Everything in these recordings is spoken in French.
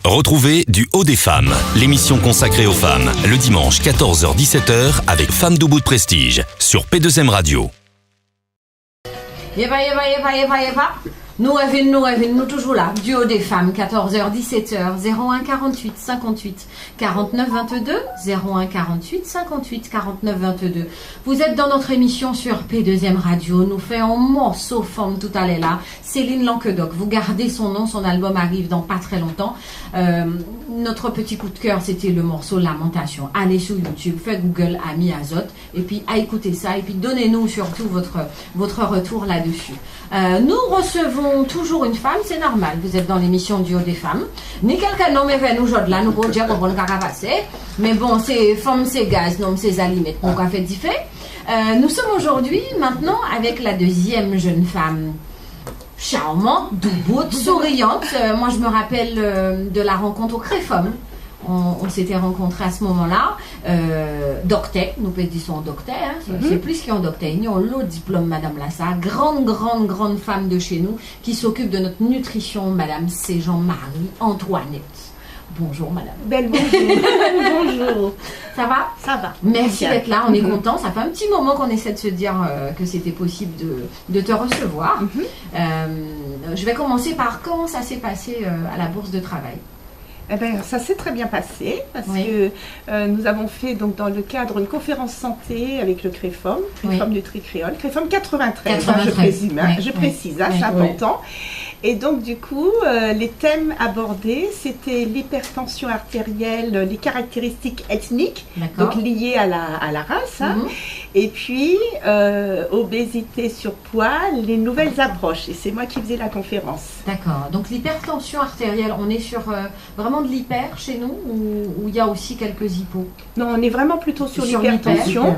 Retrouvez Du Haut des Femmes, l'émission consacrée aux femmes, le dimanche 14h-17h avec Femmes du Bout de Prestige sur P2M Radio. Yéva. Nous revenons toujours là. Du Haut des Femmes, 14h, 17h, 01 48 58 49 22, 01 48 58 49 22. Vous êtes dans notre émission sur P2M Radio. Nous faisons un morceau forme tout à l'heure là. Céline Lanquedoc. Vous gardez son nom, son album arrive dans pas très longtemps. Notre petit coup de cœur, c'était le morceau Lamentation. Allez sur YouTube, faites Google Ami Azote et puis à écouter ça et puis donnez-nous surtout votre retour là-dessus. Nous recevons toujours une femme, c'est normal. Vous êtes dans l'émission Du Haut des Femmes. Ni quelqu'un nomme nous aujourd'hui là, nous pouvons dire qu'on va passer. Mais bon, c'est femmes, c'est gaz, non, c'est aliments. Donc, on fait différent. Nous sommes aujourd'hui, maintenant, avec la deuxième jeune femme. Charmante, douboute, souriante. Moi, je me rappelle de la rencontre au Créfom. On s'était rencontrés à ce moment-là. Docteur, nous disons docteur, hein, c'est plus qu'un docteur. Ils ont l'autre diplôme, Madame Lassa, grande femme de chez nous qui s'occupe de notre nutrition, Madame c'est Jean-Marie Antoinette. Bonjour Madame. Belle bonjour. Bonjour. Ça va? Ça va. Merci d'être là, on est content. Ça fait un petit moment qu'on essaie de se dire que c'était possible de te recevoir. Je vais commencer par comment ça s'est passé à la Bourse de Travail. Eh bien, ça s'est très bien passé parce que nous avons fait donc dans le cadre une conférence santé avec le Créfom Nutri Créole, Créfom 93, je précise, c'est important. Et donc du coup, les thèmes abordés, c'était l'hypertension artérielle, les caractéristiques ethniques, donc liées à la race, et puis obésité, surpoids, les nouvelles approches. Et c'est moi qui faisais la conférence. D'accord. Donc l'hypertension artérielle, on est sur vraiment de l'hyper chez nous ou il y a aussi quelques hypos? Non, on est vraiment plutôt sur l'hypertension.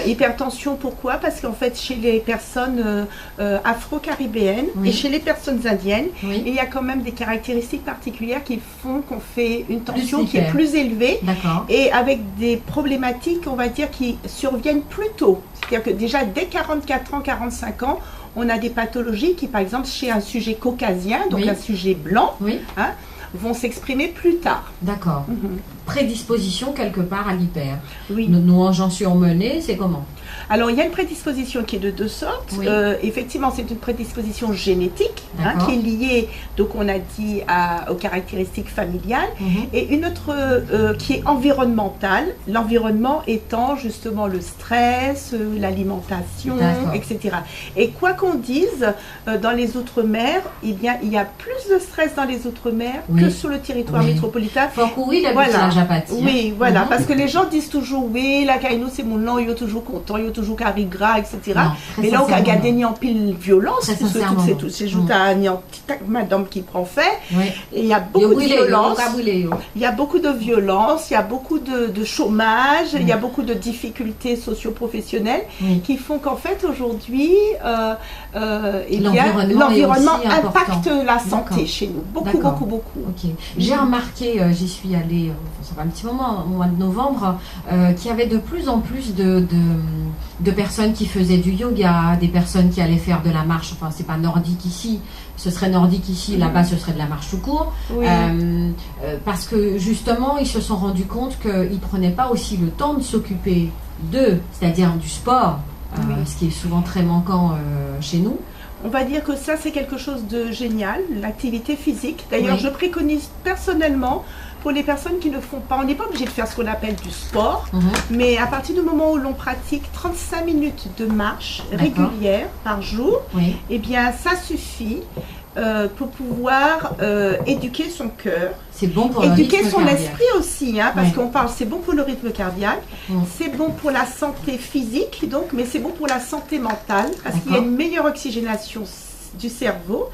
Hypertension, pourquoi? Parce qu'en fait, chez les personnes afro-caribéennes et chez les personnes indiennes, il y a quand même des caractéristiques particulières qui font qu'on fait une tension qui est plus élevée et avec des problématiques, on va dire, qui surviennent plus tôt. C'est-à-dire que déjà, dès 44 ans, 45 ans, on a des pathologies qui, par exemple, chez un sujet caucasien, donc un sujet blanc, vont s'exprimer plus tard. D'accord. Prédisposition quelque part à l'hyper. Oui. Nous j'en suis emmenée, c'est comment? Alors, il y a une prédisposition qui est de deux sortes. Effectivement, c'est une prédisposition génétique qui est liée, donc on a dit, aux caractéristiques familiales, et une autre qui est environnementale. L'environnement étant justement le stress, l'alimentation, etc. Et quoi qu'on dise, dans les Outre-mer, il y a plus de stress dans les Outre-mer que sur le territoire métropolitain. Parce que les gens disent toujours, la Kainou, c'est mon nom, il est toujours content, il est toujours carré gras, etc. Mais là, on a gardé en pile violence, c'est juste un petite madame qui prend fait. Et il y a beaucoup de violence. Il y a beaucoup de violence, il y a beaucoup de chômage, il y a beaucoup de difficultés socio-professionnelles qui font qu'en fait, aujourd'hui, l'environnement impacte la santé chez nous. Beaucoup. Okay. J'ai remarqué, j'y suis allée, ça fait un petit moment, au mois de novembre, qu'il y avait de plus en plus de personnes qui faisaient du yoga, des personnes qui allaient faire de la marche, enfin c'est pas nordique ici, ce serait nordique ici, là-bas ce serait de la marche tout court, parce que justement ils se sont rendus compte qu'ils ne prenaient pas aussi le temps de s'occuper d'eux, c'est-à-dire du sport, ce qui est souvent très manquant chez nous. On va dire que ça, c'est quelque chose de génial, l'activité physique. D'ailleurs, je préconise personnellement, pour les personnes qui ne font pas, on n'est pas obligé de faire ce qu'on appelle du sport, mais à partir du moment où l'on pratique 35 minutes de marche régulière par jour, eh bien, ça suffit pour pouvoir éduquer son cœur. C'est bon pour éduquer le rythme son cardiaque. esprit aussi, parce qu'on parle, c'est bon pour le rythme cardiaque, c'est bon pour la santé physique, donc, mais c'est bon pour la santé mentale, parce qu'il y a une meilleure oxygénation du cerveau,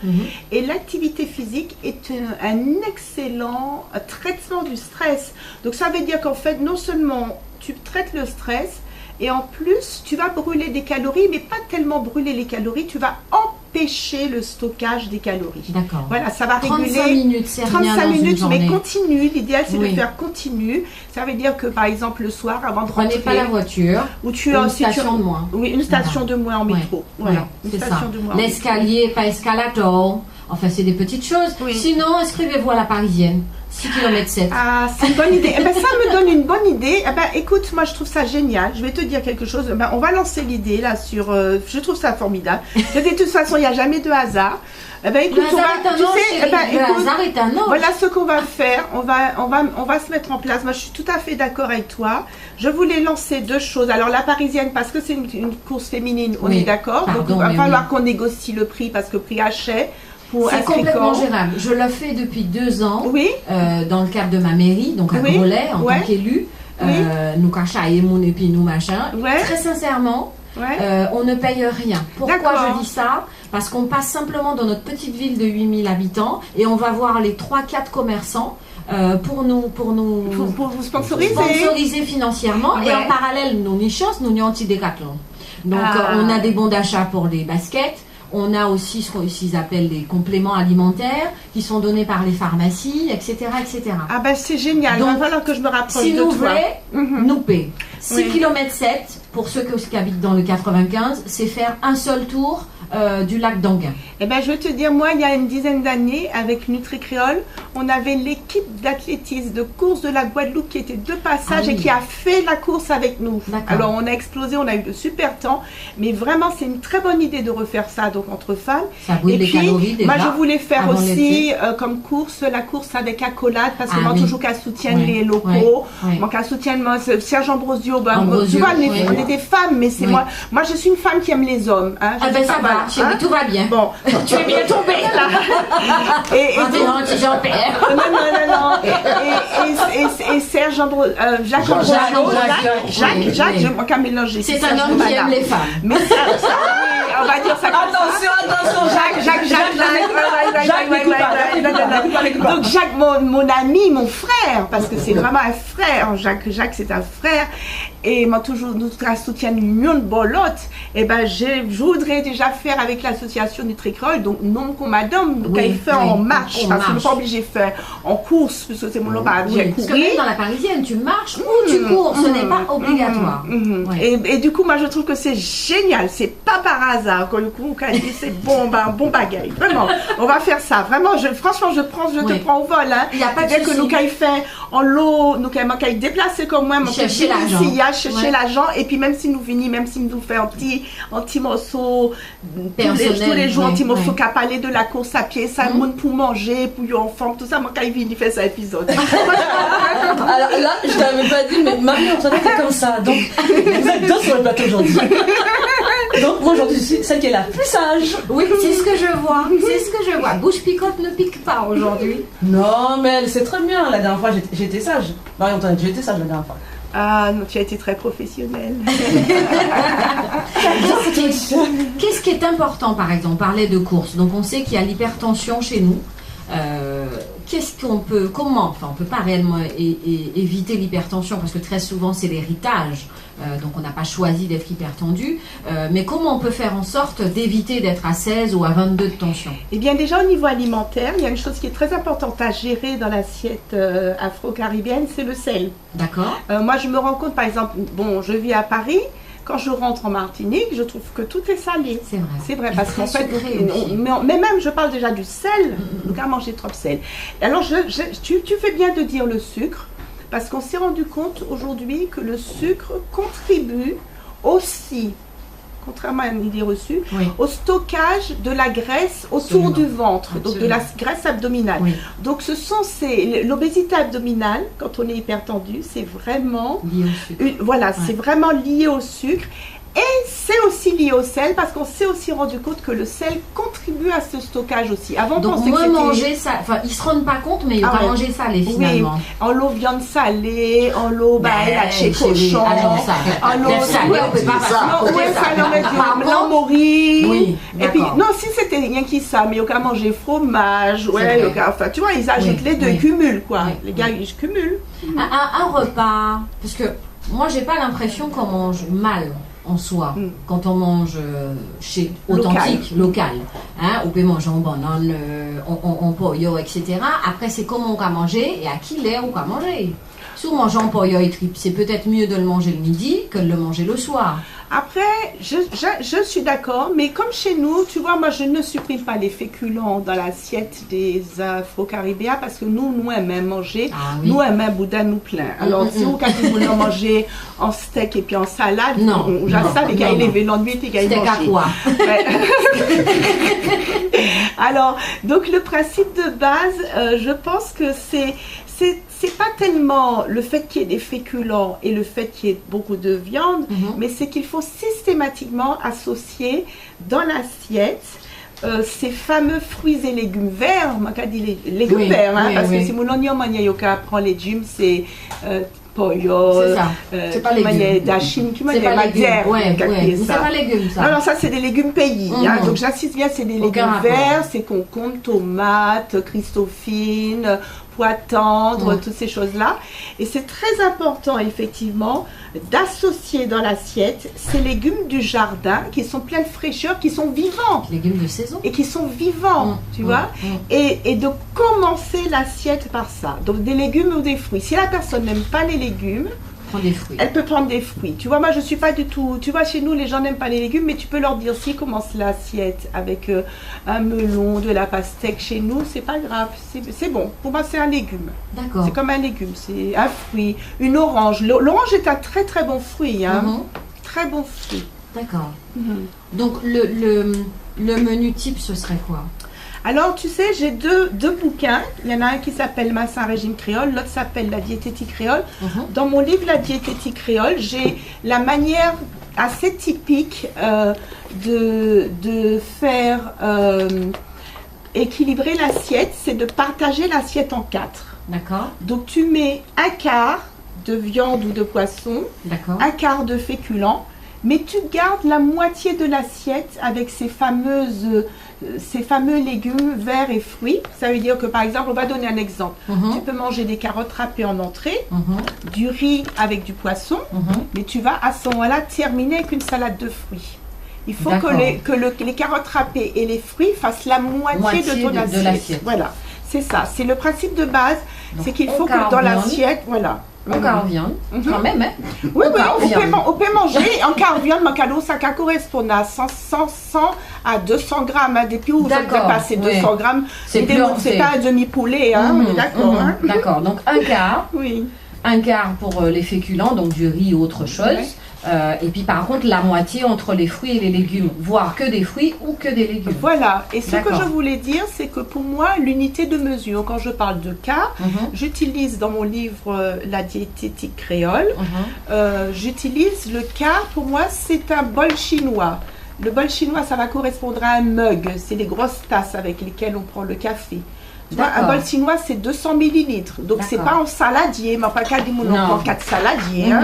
et l'activité physique est un excellent traitement du stress. Donc ça veut dire qu'en fait, non seulement tu traites le stress, et en plus, tu vas brûler des calories, mais pas tellement brûler les calories, tu vas empêcher le stockage des calories. D'accord. Voilà, ça va 35 réguler. minutes, c'est 35 rien minutes, dans une mais journée. continue. L'idéal, c'est de faire continu. Ça veut dire que, par exemple, le soir, avant de rentrer... Prenez pas la voiture, ou tu une station de moins. Oui, une station de moins en métro. Voilà, une station de moins. L'escalier, pas escalator. Enfin, c'est des petites choses. Sinon, inscrivez-vous à la Parisienne. 6 km 7. Ah, c'est une bonne idée. Ça me donne une bonne idée. Écoute, moi je trouve ça génial. Je vais te dire quelque chose. On va lancer l'idée là sur. Je trouve ça formidable. De toute façon, il n'y a jamais de hasard. Écoute, voilà ce qu'on va faire. On va se mettre en place. Moi, je suis tout à fait d'accord avec toi. Je voulais lancer 2 choses. Alors, la parisienne, parce que c'est une course féminine, on est d'accord. Donc, il va falloir qu'on négocie le prix parce que prix achet. C'est complètement gérable. Je le fais depuis 2 ans dans le cadre de ma mairie, donc à Groslay, en tant qu'élu. Nous cachaillons mon et puis nous machin. Très sincèrement, on ne paye rien. Pourquoi je dis ça? Parce qu'on passe simplement dans notre petite ville de 8000 habitants et on va voir les 3-4 commerçants pour vous sponsoriser financièrement. Et en parallèle, nous nichons, nous n'y anti-décathlon. Donc on a des bons d'achat pour les baskets. On a aussi ce qu'ils appellent les compléments alimentaires qui sont donnés par les pharmacies, etc. etc. C'est génial. Donc, voilà que je me rapproche de toi. Nous paie. 6 km 7, pour ceux qui habitent dans le 95, c'est faire un seul tour du lac d'Anguin. Je vais te dire, moi, il y a une dizaine d'années, avec Nutri-Créole, on avait l'équipe d'athlétisme de course de la Guadeloupe qui était de passage et qui a fait la course avec nous. Alors, on a explosé, on a eu de super temps, mais vraiment, c'est une très bonne idée de refaire ça, donc entre femmes. Ça brûle les calories déjà. Moi, je voulais faire aussi comme course, la course avec accolade, parce que moi, toujours qu'elle soutienne les locaux, moi, qu'elle soutienne Serge Ambrosio, tu vois, on est des femmes, mais c'est moi, je suis une femme qui aime les hommes. Hein, ça va, chérie, tout va bien. Bon, tu es bien tombée là. Et Serge Ambrosio, Jacques, je m'en qu'à mélanger. C'est un homme qui aime les femmes. Mais ça, on va dire ça. Attention, Jacques. Donc Jacques, mon ami, mon frère, parce que c'est vraiment un frère. Jacques, c'est un frère. Et moi, toujours, nous soutiennent l'union de Bolotte. Je voudrais déjà faire avec l'association Nutri-Créole, donc non qu'on madame, qu'elle fait en marche, parce qu'on n'est pas obligé de faire en course, parce que c'est mon nom, j'ai couru. Parce que même dans la parisienne, tu marches ou tu cours, ce n'est pas obligatoire. Et du coup, moi, je trouve que c'est génial, c'est pas par hasard, quand le coup, c'est bon bagaille, vraiment. On va faire ça, vraiment, franchement, je te prends au vol, hein. Il n'y a pas de souci. Que nous, qu'elle fait en l'eau, nous, qu'elle déplacer comme moi, chercher l'argent, et puis même si nous finissons, même si nous fait un petit morceau tous les jours, un petit morceau qu'à parler de la course à pied, ça monde pour manger, pour les enfants, tout ça, moi quand il fait ça épisode. Alors là, je t'avais pas dit, mais Marie-Antoinette est comme ça, donc vous êtes 2 sur le plateau aujourd'hui. Donc moi aujourd'hui, c'est celle qui est la plus sage. Oui, c'est ce que je vois. Bouche picote ne pique pas aujourd'hui. Non, mais c'est très bien. La dernière fois, j'étais sage. Marie-Antoinette, j'étais sage la dernière fois. Ah non, tu as été très professionnelle. Qu'est-ce qui est important, par exemple, parler de course. Donc on sait qu'il y a l'hypertension chez nous. Qu'est-ce qu'on peut, comment, on ne peut pas réellement éviter l'hypertension parce que très souvent c'est l'héritage, donc on n'a pas choisi d'être hypertendu, mais comment on peut faire en sorte d'éviter d'être à 16 ou à 22 de tension? Eh bien déjà au niveau alimentaire, il y a une chose qui est très importante à gérer dans l'assiette afro-caribéenne, c'est le sel. D'accord. Moi je me rends compte par exemple, je vis à Paris. Quand je rentre en Martinique, je trouve que tout est salé. C'est vrai. Parce qu'en fait, mais même je parle déjà du sel, donc à manger trop de sel. Alors, tu fais bien de dire le sucre, parce qu'on s'est rendu compte aujourd'hui que le sucre contribue aussi, contrairement à une idée reçue, au stockage de la graisse autour du ventre, donc de la graisse abdominale. Donc l'obésité abdominale, quand on est hypertendu, c'est vraiment c'est vraiment lié au sucre. Et c'est aussi lié au sel parce qu'on s'est aussi rendu compte que le sel contribue à ce stockage aussi. Avant, donc moins manger ça, ils se rendent pas compte, mais ils vont manger salé finalement. En l'eau viande salée, en l'eau chez cochon, en l'eau salée, on peut pas mori. Et puis non, si c'était rien qui ça, mais au cas manger fromage, tu vois, ils ajoutent les deux, ils cumulent quoi. Les gars, ils cumulent. Un repas, parce que moi j'ai pas l'impression qu'on mange mal en soi, quand on mange chez authentique, local, hein, on peut manger en banane, en pollo, etc. Après, c'est comment on va manger et à qui l'air on va manger. Si on mange en pollo et tripes, c'est peut-être mieux de le manger le midi que de le manger le soir. Après, je suis d'accord, mais comme chez nous, tu vois, moi je ne supprime pas les féculents dans l'assiette des Afro-Caribéens parce que nous aimons manger, nous aimons boudin nous plein. Alors si vous voulez manger en steak et puis en salade, non, ça les gars, ils l'ennui, les gars, ils mangent. Steak à quoi? Alors, donc le principe de base, je pense que c'est pas tellement le fait qu'il y ait des féculents et le fait qu'il y ait beaucoup de viande, mais c'est qu'il faut systématiquement associer dans l'assiette ces fameux fruits et légumes verts, on dit les légumes verts, parce que si mon oignon manioca prend les légumes, c'est pollo, c'est pas légumes. Dachine, qui m'a dit c'est pas légumes, ça. Alors ça c'est des légumes pays, donc j'insiste bien, c'est des légumes verts, c'est concombre, tomates, christophine, pois tendres, toutes ces choses-là. Et c'est très important effectivement d'associer dans l'assiette ces légumes du jardin qui sont pleins de fraîcheur, qui sont vivants. Légumes de saison. Et qui sont vivants, tu vois. Et de commencer l'assiette par ça. Donc des légumes ou des fruits. Si la personne n'aime pas les légumes, des fruits. Elle peut prendre des fruits. Tu vois, moi je suis pas du tout. Tu vois, chez nous les gens n'aiment pas les légumes, mais tu peux leur dire si commence l'assiette avec un melon, de la pastèque. Chez nous, c'est pas grave, c'est bon. Pour moi, c'est un légume. D'accord. C'est comme un légume, c'est un fruit, une orange. L'orange est un très très bon fruit, hein. Très bon fruit. D'accord. Donc le menu type, ce serait quoi? Alors, tu sais, j'ai deux bouquins. Il y en a un qui s'appelle Massin Régime Créole, l'autre s'appelle La diététique créole. Dans mon livre La diététique créole, j'ai la manière assez typique de faire équilibrer l'assiette, c'est de partager l'assiette en 4. D'accord. Donc, tu mets un quart de viande ou de poisson, un quart de féculents, mais tu gardes la moitié de l'assiette avec ces fameux légumes verts et fruits. Ça veut dire que, par exemple, on va donner un exemple. Tu peux manger des carottes râpées en entrée, du riz avec du poisson, mais tu vas à ce moment-là terminer avec une salade de fruits. Il faut que les carottes râpées et les fruits fassent la moitié de ton assiette. Voilà, c'est ça. C'est le principe de base. C'est qu'il faut que dans l'assiette, voilà. En quart viande, quand même, hein? Oui, on peut manger en quart viande, macalo, ça correspond à 100 à 200 grammes, hein, depuis où ça peut passer 200 grammes. C'est pas un demi-poulet, hein, on est d'accord. D'accord, donc un quart. Un quart pour les féculents, donc du riz ou autre chose. Et puis par contre la moitié entre les fruits et les légumes, voire que des fruits ou que des légumes. Voilà, et ce que je voulais dire, c'est que pour moi, l'unité de mesure, quand je parle de quart, j'utilise dans mon livre La diététique créole, j'utilise le quart, pour moi c'est un bol chinois. Le bol chinois, ça va correspondre à un mug, c'est les grosses tasses avec lesquelles on prend le café. Un bol chinois, c'est 200 millilitres. Donc, c'est pas en saladier. Mais enfin, quand on prend 4 saladiers,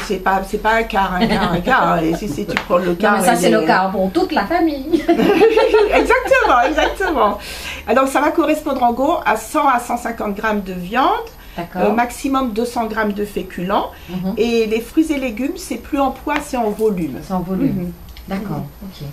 c'est pas un quart. Et si tu prends le quart. Non, mais ça, c'est le quart pour toute la famille. Exactement. Alors, ça va correspondre en gros à 100 à 150 grammes de viande. Maximum 200 grammes de féculents. Et les fruits et légumes, c'est plus en poids, c'est en volume. C'est en volume. D'accord. Ok.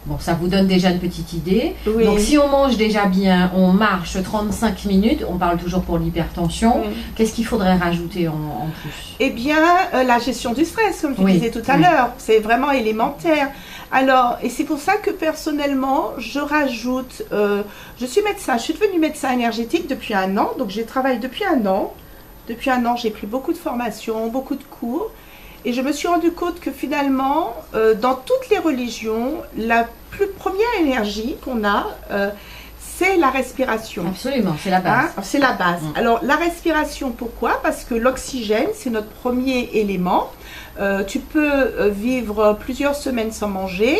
Bon, ça vous donne déjà une petite idée. Donc, si on mange déjà bien, on marche 35 minutes, on parle toujours pour l'hypertension, qu'est-ce qu'il faudrait rajouter en plus? Eh bien, la gestion du stress, comme tu disais tout à l'heure, c'est vraiment élémentaire. Alors, et c'est pour ça que personnellement, je rajoute, je suis médecin, je suis devenue médecin énergétique depuis 1 an, donc j'ai travaillé depuis 1 an. Depuis 1 an, j'ai pris beaucoup de formations, beaucoup de cours. Et je me suis rendu compte que finalement, dans toutes les religions, la première énergie qu'on a, c'est la respiration. Absolument, c'est la base. C'est la base. Alors, la respiration, pourquoi? Parce que l'oxygène, c'est notre premier élément. Tu peux vivre plusieurs semaines sans manger,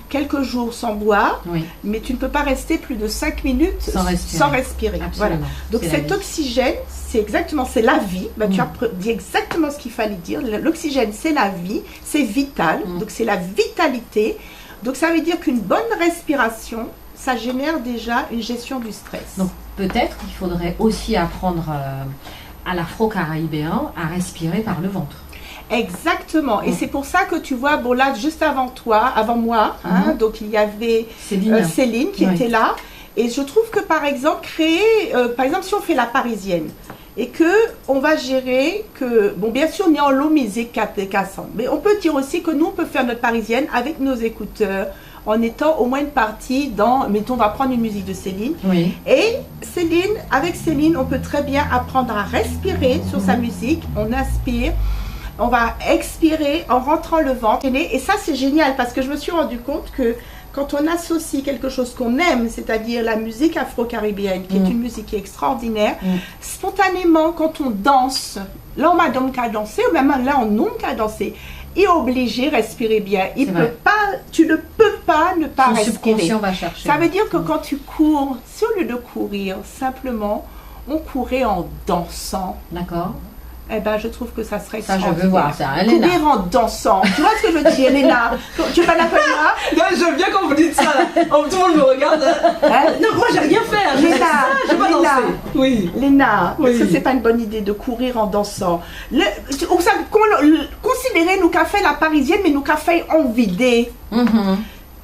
quelques jours sans boire, mais tu ne peux pas rester plus de 5 minutes sans respirer. Voilà. Donc cet oxygène, c'est la vie. Tu as dit exactement ce qu'il fallait dire. L'oxygène, c'est la vie, c'est vital, donc c'est la vitalité. Donc ça veut dire qu'une bonne respiration, ça génère déjà une gestion du stress. Donc peut-être qu'il faudrait aussi apprendre à l'afro-caribéen à respirer par le ventre. Exactement, et c'est pour ça que tu vois, bon là, juste avant moi, donc il y avait Céline qui était là, et je trouve que par exemple, si on fait la parisienne, et que on va gérer que, bon, bien sûr, on est en low musique 400, mais on peut dire aussi que nous, on peut faire notre parisienne avec nos écouteurs, en étant au moins une partie dans, mettons, on va prendre une musique de Céline. Oui. Et Céline, avec Céline, on peut très bien apprendre à respirer sur sa musique. On inspire, on va expirer en rentrant le ventre. Et ça, c'est génial parce que je me suis rendu compte que quand on associe quelque chose qu'on aime, c'est-à-dire la musique afro-caribéenne, qui est une musique qui est extraordinaire, spontanément, quand on danse, là, on m'a donc qu'à danser, ou même là, on n'a qu'à danser, est obligé de respirer bien. Tu ne peux pas ne pas respirer. Va chercher. Ça veut dire que quand tu cours, si au lieu de courir, simplement, on courait en dansant. D'accord. Eh ben, je trouve que ça serait Ça, extraordinaire. je veux voir ça. Léna. Courir en dansant. Tu vois ce que je veux dire, Léna? Tu es pas d'accord avec moi? Non, j'aime bien quand vous dites ça. Là. Oh, tout le monde me regarde. Non, moi, j'ai rien fait. Je vais pas danser. Oui. Léna, est-ce que c'est pas une bonne idée de courir en dansant? Considérez nous qu'a fait la parisienne, mais nous qu'a fait en vidé.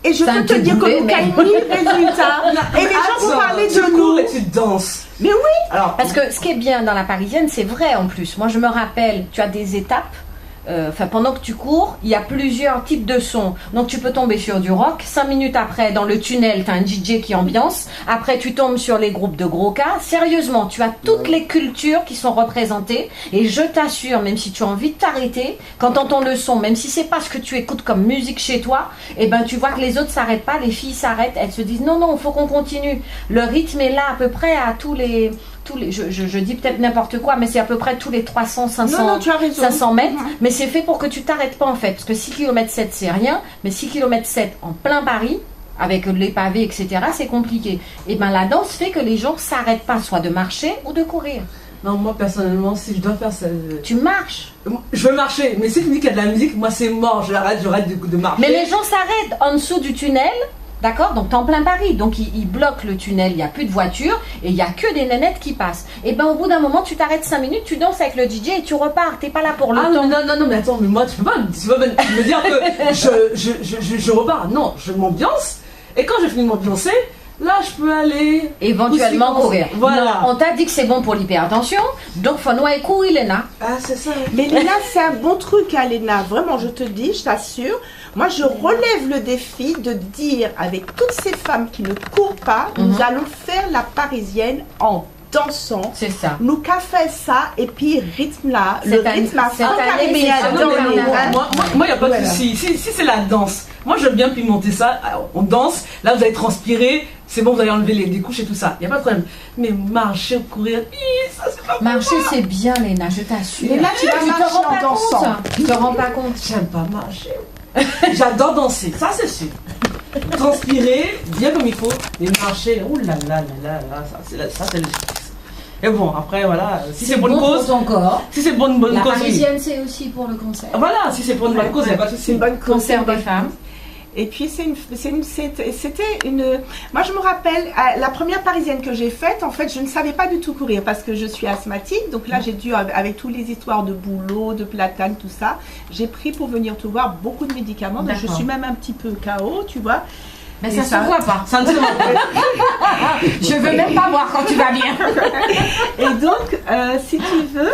Et je peux te dire que nous avons mis le résultat. Et les gens vont parler de nous. Et tu danses. Mais oui. Alors, parce que ce qui est bien dans la parisienne, c'est vrai en plus. Moi, je me rappelle, tu as des étapes. Pendant que tu cours, il y a plusieurs types de sons. Donc tu peux tomber sur du rock. 5 minutes après, dans le tunnel, tu as un DJ qui ambiance. Après, tu tombes sur les groupes de gros cas. Sérieusement, tu as toutes les cultures qui sont représentées. Et je t'assure, même si tu as envie de t'arrêter, quand tu entends le son, même si c'est pas ce que tu écoutes comme musique chez toi, eh ben, tu vois que les autres s'arrêtent pas, les filles s'arrêtent, elles se disent non, il faut qu'on continue. Le rythme est là à peu près à tous les je dis peut-être n'importe quoi, mais c'est à peu près tous les 300, 500 mètres. Mais c'est fait pour que tu t'arrêtes pas en fait. Parce que 6 km 7 c'est rien, mais 6 km 7 en plein Paris, avec les pavés, etc., c'est compliqué. Et bien la danse fait que les gens s'arrêtent pas, soit de marcher ou de courir. Non, moi personnellement, si je dois faire ça. Tu marches. Je veux marcher, mais si tu dis qu'il y a de la musique, moi c'est mort, j'arrête de marcher. Mais les gens s'arrêtent en dessous du tunnel. D'accord? Donc, t'es en plein Paris. Donc, ils bloquent le tunnel. Il n'y a plus de voitures et il n'y a que des nénettes qui passent. Et ben, au bout d'un moment, tu t'arrêtes 5 minutes, tu danses avec le DJ et tu repars. T'es pas là pour le temps. Non, mais attends, mais moi, tu peux pas me dire que je repars. Non, je m'ambiance. Et quand j'ai fini de m'ambiancer, là, je peux aller éventuellement courir. Voilà. Non, on t'a dit que c'est bon pour l'hypertension, donc faut nous courir, Léna. Ah, c'est ça. Mais Léna, c'est un bon truc, hein, Léna. Vraiment, je te dis, je t'assure. Moi, je relève le défi de dire avec toutes ces femmes qui ne courent pas, nous allons faire la parisienne en dansant. C'est ça. Nous qu'a fait ça et puis rythme là, le rythme à moi, il n'y a pas de souci. Si c'est la danse, moi, j'aime bien pimenter ça. On danse, là, vous allez transpirer. C'est bon, vous allez enlever les couches et tout ça. Il n'y a pas de problème. Mais marcher ou courir, ça, c'est pas marcher, c'est bien, Léna, je t'assure. Mais là, tu vas marcher en dansant. Tu te rends pas compte. J'aime pas marcher. J'adore danser, ça c'est sûr. Transpirer, bien comme il faut, et marcher, ça c'est le. Et bon, après voilà, si c'est bonne cause, pour ton corps. Si c'est bonne cause. La parisienne, c'est aussi pour le concert. Voilà, si c'est pour une bonne cause, il n'y a pas de souci. C'est une bonne concert des femmes. Et puis c'était une. Moi je me rappelle la première parisienne que j'ai faite. En fait, je ne savais pas du tout courir parce que je suis asthmatique. Donc là, j'ai dû avec toutes les histoires de boulot, de platane, tout ça. J'ai pris pour venir te voir beaucoup de médicaments. Donc je suis même un petit peu KO, tu vois. Mais ça se voit pas. Ça ne se voit pas. Je veux même pas voir quand tu vas bien. Et donc, si tu veux.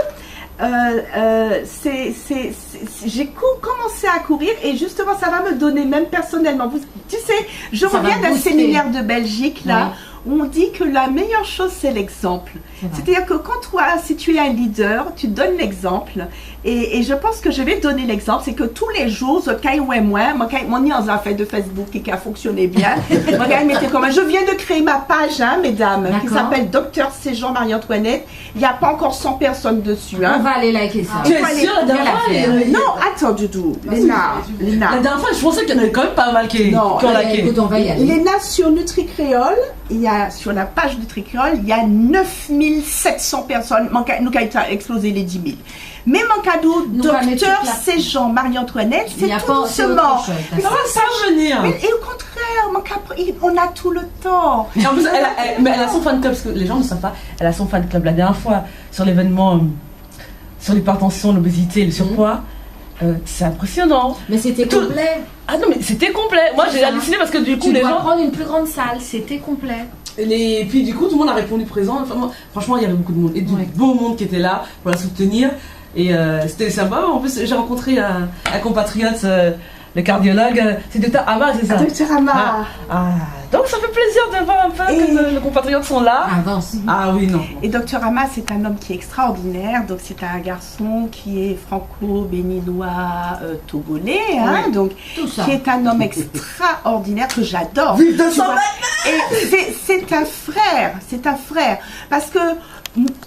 J'ai commencé à courir et justement ça va me donner même personnellement, tu sais, je reviens d'un séminaire de Belgique là où on dit que la meilleure chose c'est l'exemple, c'est-à-dire que quand toi, si tu es un leader, tu donnes l'exemple et je pense que je vais donner l'exemple, c'est que tous les jours, mon lien en fait de Facebook qui a fonctionné bien, je viens de créer ma page, hein, mesdames, qui s'appelle Docteur C. Jean Marie-Antoinette, il n'y a pas encore 100 personnes dessus, hein. On va aller liker ça. Tu es sûre, non, attends du tout. Léna. La dernière fois, je pensais qu'il y en avait quand même pas mal qui ont liké. Écoute, on va y aller. Léna, sur NutriCréole, sur la page NutriCréole, il y a 9700 personnes. Nous avons explosé les 10 000. Mais mon cadeau, Docteur C. Jean Marie-Antoinette, c'est tout doucement. Ça va venir. Et au contraire, on a tout le temps. Et en plus, elle a son fan club, parce que les gens ne savent pas, elle a son fan club. La dernière fois, sur l'événement sur l'hypertension, l'obésité, le surpoids, c'est impressionnant. Mais c'était complet. Ah non, mais c'était complet. Moi, j'ai halluciné parce que du coup, les gens. On va prendre une plus grande salle, c'était complet. Et puis du coup, tout le monde a répondu présent. Enfin, franchement, il y avait beaucoup de monde. Et du beau monde qui était là pour la soutenir. Et c'était sympa. En plus, j'ai rencontré un compatriote, le cardiologue. C'est Dr Ama, c'est ça? Dr Ama. Donc ça fait plaisir de voir un peu que nos compatriotes sont là. Avance. Ah oui, non. Et Dr Ama, c'est un homme qui est extraordinaire. Donc c'est un garçon qui est franco-béninois, togolais, hein, donc qui est un homme extraordinaire que j'adore. Vive de son Et c'est un frère, parce que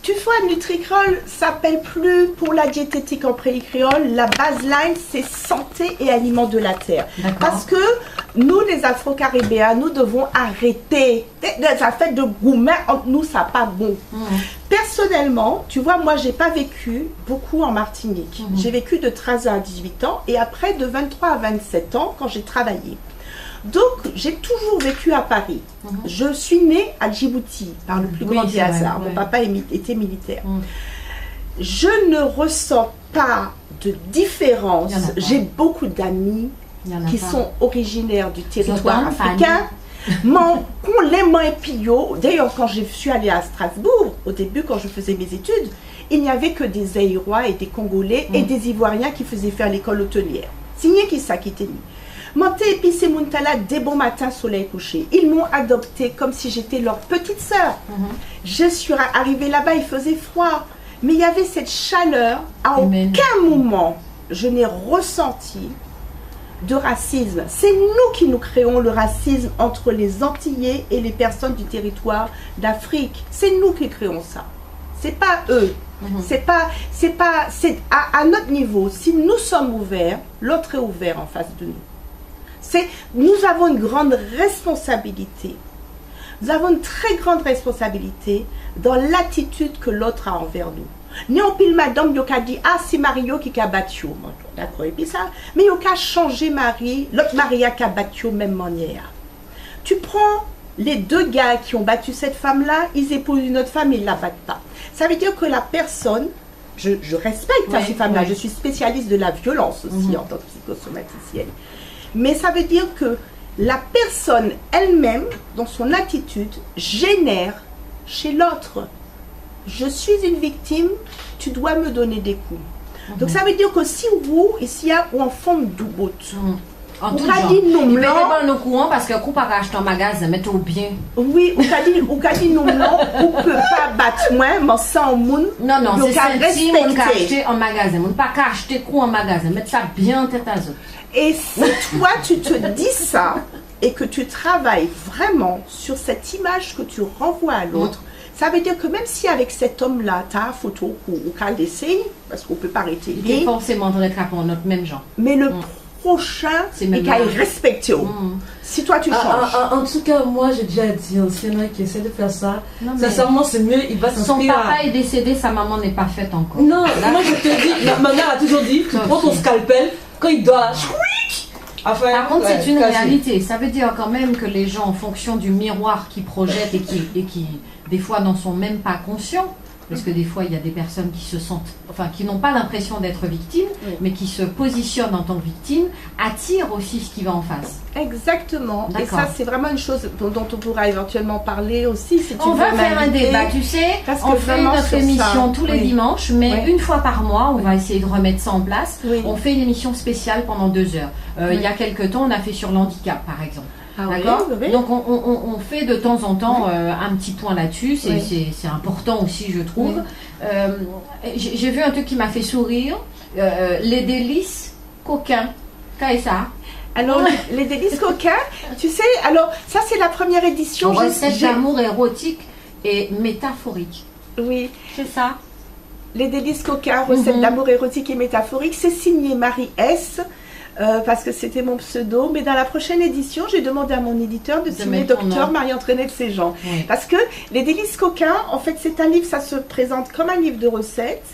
tu vois, Nutricrol s'appelle plus pour la diététique en créole. La baseline, c'est santé et aliments de la terre. Parce que nous, les Afro-Caribéens, nous devons arrêter. Ça fait de gourmet entre nous, ça pas bon. Personnellement, tu vois, moi, j'ai pas vécu beaucoup en Martinique. J'ai vécu de 13 à 18 ans et après de 23 à 27 ans quand j'ai travaillé. Donc, j'ai toujours vécu à Paris. Je suis née à Djibouti, par le plus grand des hasards. Mon papa était militaire. Je ne ressens pas de différence. J'ai beaucoup d'amis qui sont originaires du territoire africain. D'ailleurs, quand je suis allée à Strasbourg, au début, quand je faisais mes études, il n'y avait que des Aïrois et des Congolais et des Ivoiriens qui faisaient faire l'école hôtelière. Signé qui ça qui était mis. Monté et puis c'est Muntala dès bon matin soleil couché. Ils m'ont adoptée comme si j'étais leur petite sœur. Je suis arrivée là-bas, il faisait froid. Mais il y avait cette chaleur. À aucun moment, je n'ai ressenti de racisme. C'est nous qui nous créons le racisme entre les Antillais et les personnes du territoire d'Afrique. C'est nous qui créons ça. C'est pas eux. C'est à notre niveau. Si nous sommes ouverts, l'autre est ouvert en face de nous. Nous avons une grande responsabilité. Nous avons une très grande responsabilité dans l'attitude que l'autre a envers nous. Néon pile madame yo ka dit c'est Mario qui a battu. D'accord, et puis ça, mais yo ka changé Marie, l'autre Maria qui a battu même manière. Tu prends les deux gars qui ont battu cette femme-là, ils épousent une autre femme, ils ne la battent pas. Ça veut dire que la personne, je respecte ces femmes-là, je suis spécialiste de la violence aussi en tant que psychosomaticienne. Mais ça veut dire que la personne elle-même, dans son attitude, génère chez l'autre. Je suis une victime, tu dois me donner des coups. Donc ça veut dire que si vous, ici, ou en forme d'oubout, en tout genre, il ne pas nos courants parce que coup pas acheter en magasin, mais tout bien. Oui, ou qu'a dit non, ou peut pas battre moins, mais sans moun. Non, c'est senti, on peut acheter en magasin. On ne peut pas acheter coup en magasin, mettre ça bien tête à zone. Et si toi, tu te dis ça et que tu travailles vraiment sur cette image que tu renvoies à l'autre, ça veut dire que même si avec cet homme-là, tu as photo ou qu'à l'essayer, parce qu'on ne peut pas arrêter. Il est forcément dans notre même genre. Mais le prochain, et qu'à respecter. Si toi, tu changes. En tout cas, moi, j'ai déjà dit, s'il y en a qui essaient de faire ça, sincèrement, c'est mieux, il va s'inspirer. Son papa est décédé, sa maman n'est pas faite encore. Non, moi, je te dis, ma mère a toujours dit, tu prends ton scalpel, quand il doit... Par contre, c'est une réalité. Ça veut dire quand même que les gens, en fonction du miroir qu'ils projettent et qui des fois, n'en sont même pas conscients, parce que des fois, il y a des personnes qui se sentent, qui n'ont pas l'impression d'être victimes, mais qui se positionnent en tant que victimes, attirent aussi ce qui va en face. Exactement. Et ça, c'est vraiment une chose dont on pourra éventuellement parler aussi. Si on va faire un débat, tu sais, on fait notre émission tous les dimanches, mais une fois par mois, on va essayer de remettre ça en place. On fait une émission spéciale pendant 2 heures. Il y a quelques temps, on a fait sur l'handicap, par exemple. D'accord. Donc on fait de temps en temps un petit point là-dessus, c'est important aussi, je trouve. J'ai vu un truc qui m'a fait sourire, les délices coquins. Qu'est-ce ça? Alors, les délices coquins, tu sais, alors ça c'est la première édition. Recette d'amour érotique et métaphorique. Oui. C'est ça. Les délices coquins, recette d'amour érotique et métaphorique, c'est signé Marie S. Parce que c'était mon pseudo, mais dans la prochaine édition, j'ai demandé à mon éditeur de signer Docteur Marie-Antoinette Séjean. Parce que les délices coquins, en fait, c'est un livre, ça se présente comme un livre de recettes.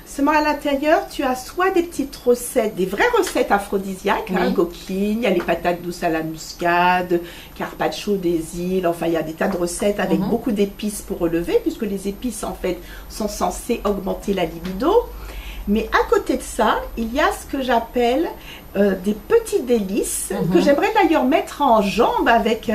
Seulement à l'intérieur, tu as soit des petites recettes, des vraies recettes aphrodisiaques, coquines, il y a les patates douces à la muscade, carpaccio des îles, enfin il y a des tas de recettes avec beaucoup d'épices pour relever, puisque les épices en fait sont censées augmenter la libido. Mais à côté de ça, il y a ce que j'appelle des petits délices que j'aimerais d'ailleurs mettre en jambe avec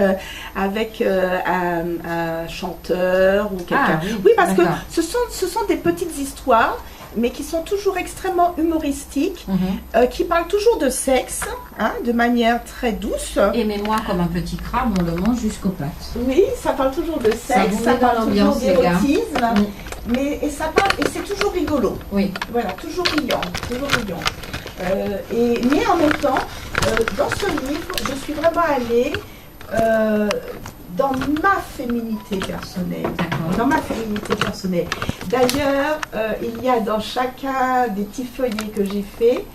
un chanteur ou quelqu'un. Oui, parce que ce sont des petites histoires, mais qui sont toujours extrêmement humoristiques, qui parlent toujours de sexe, de manière très douce. Aimez-moi comme un petit crabe, on le mange jusqu'aux pattes. Oui, ça parle toujours de sexe, ça parle toujours d'érotisme, et c'est toujours rigolo. Oui. Voilà, toujours riant, toujours riant. Mais en même temps, dans ce livre, je suis vraiment allée dans ma féminité personnelle. Dans ma féminité personnelle. D'ailleurs, il y a dans chacun des petits feuillets que j'ai faits,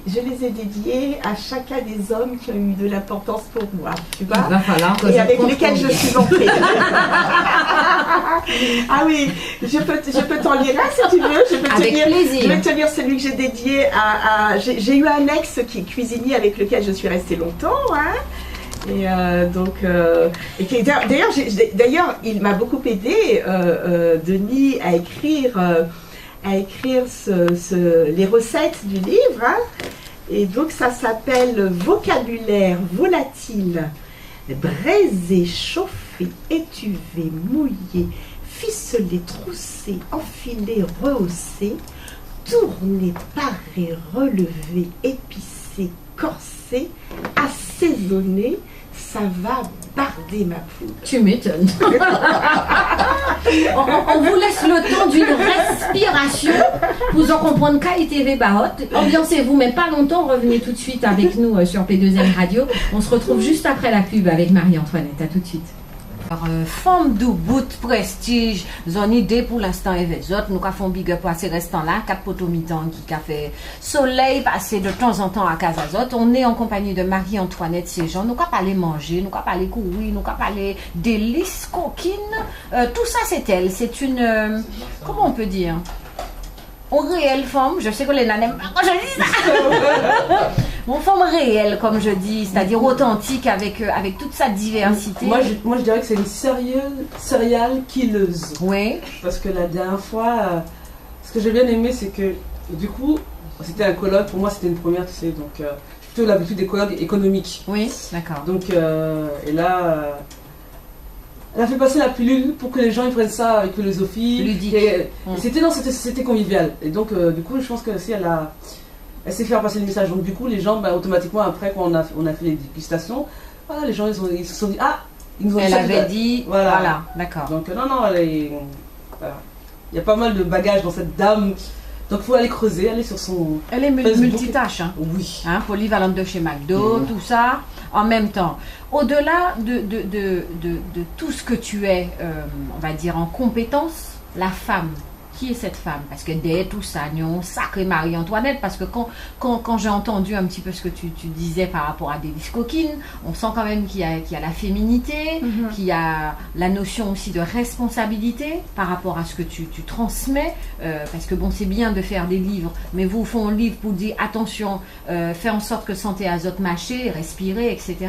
je les ai dédiés à chacun des hommes qui ont eu de l'importance pour moi, tu vois, et avec lesquels je suis entrée. Ah oui, je peux t'en lire un si tu veux. Avec plaisir. Je vais te lire celui que j'ai dédié à j'ai eu un ex qui est cuisinier avec lequel je suis restée longtemps, Et d'ailleurs, il m'a beaucoup aidé, Denis, à écrire les recettes du livre. Et donc, ça s'appelle Vocabulaire volatile, braisé, chauffé, étuvé, mouillé, ficelé, troussé, enfilé, rehaussé, tourné, paré, relevé, épicé, corsé, assaisonné. Ça va barder ma poule. Tu m'étonnes. on vous laisse le temps d'une respiration. Vous en comprenez KITV Bahot. Ambiancez-vous, mais pas longtemps. Revenez tout de suite avec nous sur P2M Radio. On se retrouve juste après la pub avec Marie-Antoinette. À tout de suite. Femme du bout prestige, zone idée pour l'instant et les autres, nous avons big up à ces restants-là, 4 poteaux mi-temps qui a fait soleil passer de temps en temps à Casazot. On est en compagnie de Marie-Antoinette Séjean. Nous avons parlé manger, nous avons parlé courir, nous avons parlé délices, coquines. Tout ça c'est elle. C'est une, comment on peut dire, une réelle femme. Je sais que les nanas n'aiment pas quand je dis ça. Une femme réelle, comme je dis, c'est-à-dire authentique avec toute sa diversité. Moi, je dirais que c'est une serial killeuse. Oui. Parce que la dernière fois, ce que j'ai bien aimé, c'est que, du coup, c'était un colloque. Pour moi, c'était une première, tu sais, donc j'ai plutôt l'habitude des colloques économiques. Oui, d'accord. Donc, et là, elle a fait passer la pilule pour que les gens ils prennent ça avec philosophie. Ludique. Et c'était convivial. Et donc, du coup, je pense que si elle sait faire passer le message. Donc du coup, les gens, automatiquement, après, quand on a fait les dégustations, les gens, ils se sont dit, ils nous ont dit. Elle avait dit, voilà, d'accord. Donc non, voilà. Il y a pas mal de bagages dans cette dame. Donc il faut aller creuser, aller sur son... Elle est multitâche. Oui. Polyvalente de chez McDo, tout ça, en même temps. Au-delà de tout ce que tu es, on va dire, en compétence, la femme. Qui est cette femme? Parce que dès tout ça, non, sacrée Marie-Antoinette, parce que quand j'ai entendu un petit peu ce que tu disais par rapport à Délices Coquines, on sent quand même qu'il y a la féminité, qu'il y a la notion aussi de responsabilité par rapport à ce que tu transmets, parce que bon, c'est bien de faire des livres, mais vous font un livre pour dire attention, fais en sorte que santé azote mâcher, respirer, etc.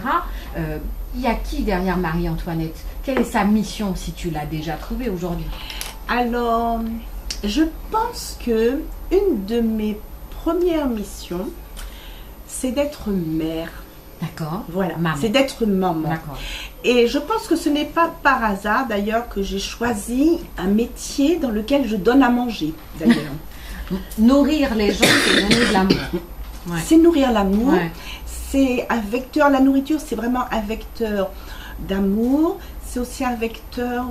Il y a qui derrière Marie-Antoinette? Quelle est sa mission, si tu l'as déjà trouvée aujourd'hui? Alors, je pense que une de mes premières missions, c'est d'être mère. D'accord. Voilà, c'est d'être maman. D'accord. Et je pense que ce n'est pas par hasard d'ailleurs que j'ai choisi un métier dans lequel je donne à manger d'ailleurs. Nourrir les gens, c'est donner de l'amour. Ouais. C'est nourrir l'amour. Ouais. C'est un vecteur, la nourriture c'est vraiment un vecteur d'amour, c'est aussi un vecteur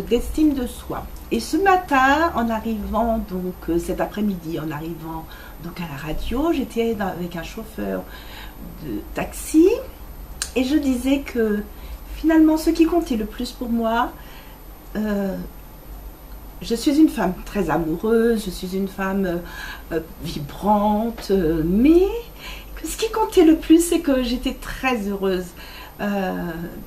d'estime de soi. Et ce matin, en arrivant, donc cet après-midi, en arrivant donc à la radio, j'étais avec un chauffeur de taxi et je disais que finalement, ce qui comptait le plus pour moi, je suis une femme très amoureuse, je suis une femme vibrante, mais que ce qui comptait le plus, c'est que j'étais très heureuse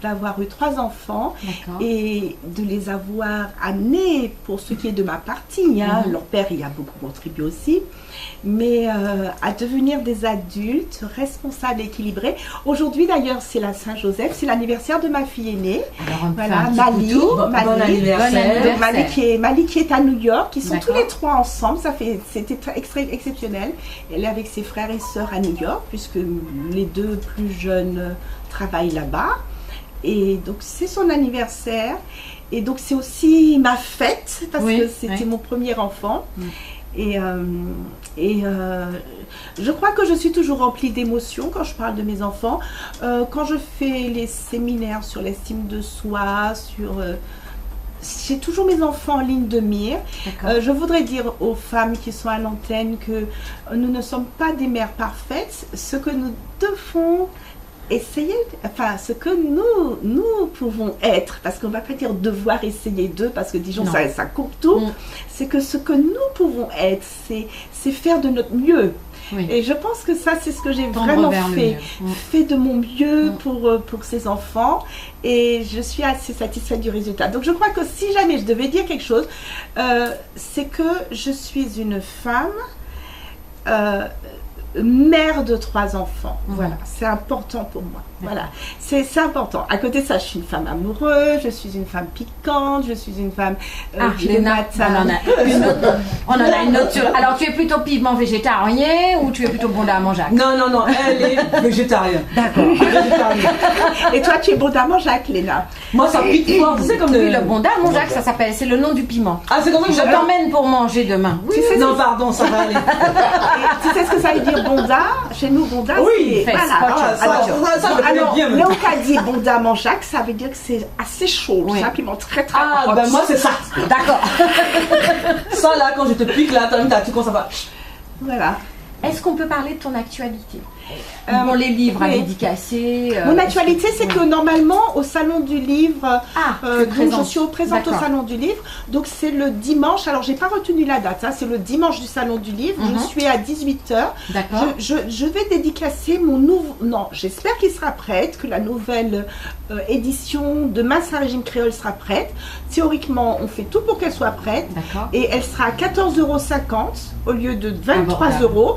d'avoir eu 3 enfants et de les avoir amenés, pour ce qui est de ma partie, hein, leur père y a beaucoup contribué aussi, mais à devenir des adultes responsables, équilibrés. Aujourd'hui d'ailleurs c'est la Saint-Joseph, c'est l'anniversaire de ma fille aînée. Alors, voilà, Mali, bon anniversaire. Mali qui est à New York, ils sont tous les 3 ensemble, c'était exceptionnel. Elle est avec ses frères et sœurs à New York, puisque les 2 plus jeunes travaillent là-bas. Et donc c'est son anniversaire. Et donc c'est aussi ma fête, parce que c'était mon premier enfant. Et je crois que je suis toujours remplie d'émotions quand je parle de mes enfants. Quand je fais les séminaires sur l'estime de soi, j'ai toujours mes enfants en ligne de mire. Je voudrais dire aux femmes qui sont à l'antenne que nous ne sommes pas des mères parfaites. Ce que nous devons essayer, enfin ce que nous pouvons être, parce qu'on ne va pas dire devoir essayer d'eux, parce que disons ça coupe tout, c'est que ce que nous pouvons être, c'est faire de notre mieux. Et je pense que ça, c'est ce que j'ai vraiment fait de mon mieux pour ces enfants, et je suis assez satisfaite du résultat. Donc je crois que si jamais je devais dire quelque chose, c'est que je suis une femme mère de 3 enfants. Voilà, c'est important pour moi. Voilà, c'est important. À côté de ça, je suis une femme amoureuse, je suis une femme piquante, je suis une femme Léna, on en a une autre. Alors, tu es plutôt piment végétarien ou tu es plutôt bondamment Jacques? Non, elle est végétarienne. D'accord. Et toi, tu es bondamment Jacques, Léna? Moi, ça pique fort. Tu sais comme le bondamment Jacques, ça s'appelle, c'est le nom du piment. Ah, c'est comme ça que je t'emmène pour manger demain. Oui, non, pardon, ça va aller. Tu sais ce que ça veut dire bonda? Chez nous, bonda, oui, alors, Léoca dit bondamment Jacques, ça veut dire que c'est assez chaud, c'est un piment très très fort. Ah, ben moi c'est ça. D'accord. Ça là, quand je te pique là, tu commences à faire. Voilà. Est-ce qu'on peut parler de ton actualité? Les livres à dédicacer. Mon actualité, c'est que normalement, au Salon du Livre, je suis présente au Salon du Livre, donc c'est le dimanche, alors j'ai pas retenu la date, c'est le dimanche du Salon du Livre, je suis à 18h. D'accord. Je vais dédicacer mon nouveau... Non, j'espère qu'il sera prête, que la nouvelle édition de Mince à régime créole sera prête. Théoriquement, on fait tout pour qu'elle soit prête. Et elle sera à 14,50 € au lieu de 23 €.